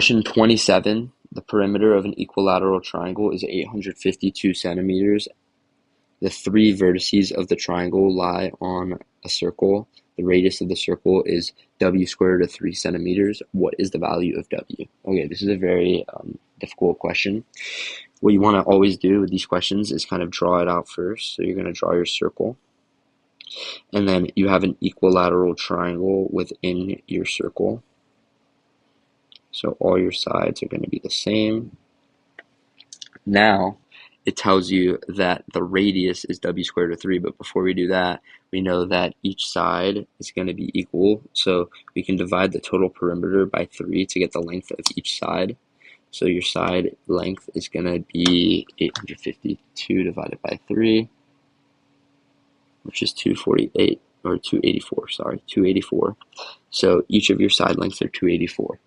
Question 27. The perimeter of an equilateral triangle is 852 centimeters. The three vertices of the triangle lie on a circle. The radius of the circle is w squared root of 3 centimeters. What is the value of w? Okay, this is a very difficult question. What you want to always do with these questions is kind of draw it out first. So you're going to draw your circle. And then you have an equilateral triangle within your circle. So all your sides are going to be the same. Now, it tells you that the radius is w squared root of 3, but before we do that, we know that each side is going to be equal, so we can divide the total perimeter by 3 to get the length of each side. So your side length is going to be 852 divided by 3, which is 248, or 284, sorry, 284. So each of your side lengths are 284.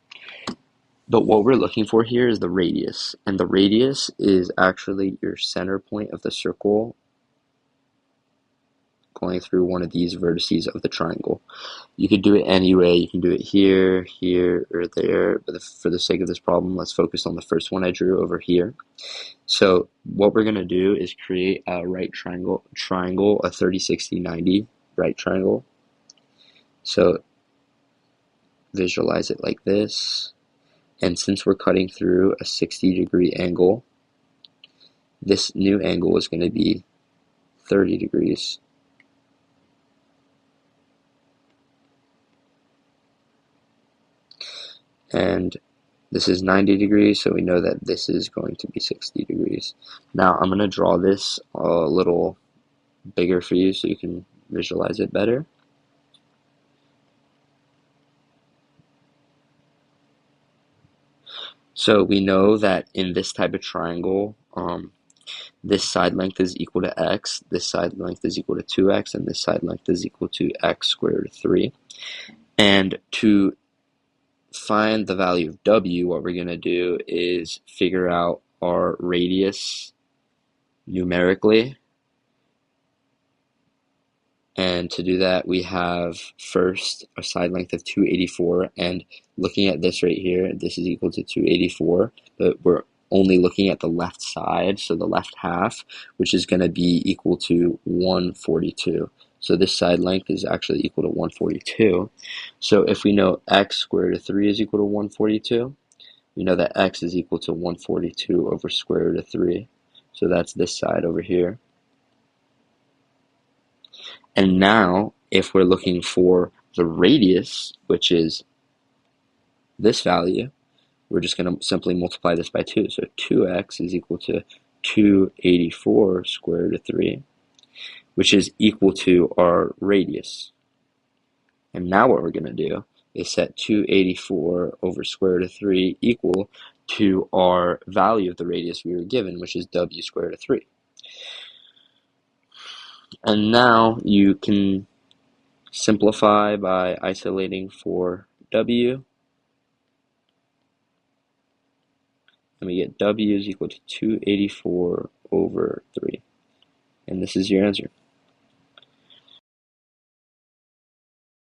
But what we're looking for here is the radius, and the radius is actually your center point of the circle going through one of these vertices of the triangle. You could do it any way. You can do it here, here, or there, but for the sake of this problem, let's focus on the first one I drew over here. So what we're going to do is create a right triangle, a 30, 60, 90 right triangle. So visualize it like this. And since we're cutting through a 60-degree angle, this new angle is going to be 30 degrees. And this is 90 degrees, so we know that this is going to be 60 degrees. Now I'm going to draw this a little bigger for you so you can visualize it better. So we know that in this type of triangle, this side length is equal to x, this side length is equal to 2x, and this side length is equal to x squared root of 3. And to find the value of w, what we're going to do is figure out our radius numerically. And to do that, we have first a side length of 284, and looking at this right here, this is equal to 284, but we're only looking at the left side, so the left half, which is going to be equal to 142. So this side length is actually equal to 142. So if we know x squared root of 3 is equal to 142, we know that x is equal to 142 over square root of 3. So that's this side over here. And now, if we're looking for the radius, which is this value, we're just going to simply multiply this by 2. So 2x is equal to 284 square root of 3, which is equal to our radius. And now what we're going to do is set 284 over square root of 3 equal to our value of the radius we were given, which is w squared root of 3. And now you can simplify by isolating for w. And we get w is equal to 284 over 3. And this is your answer.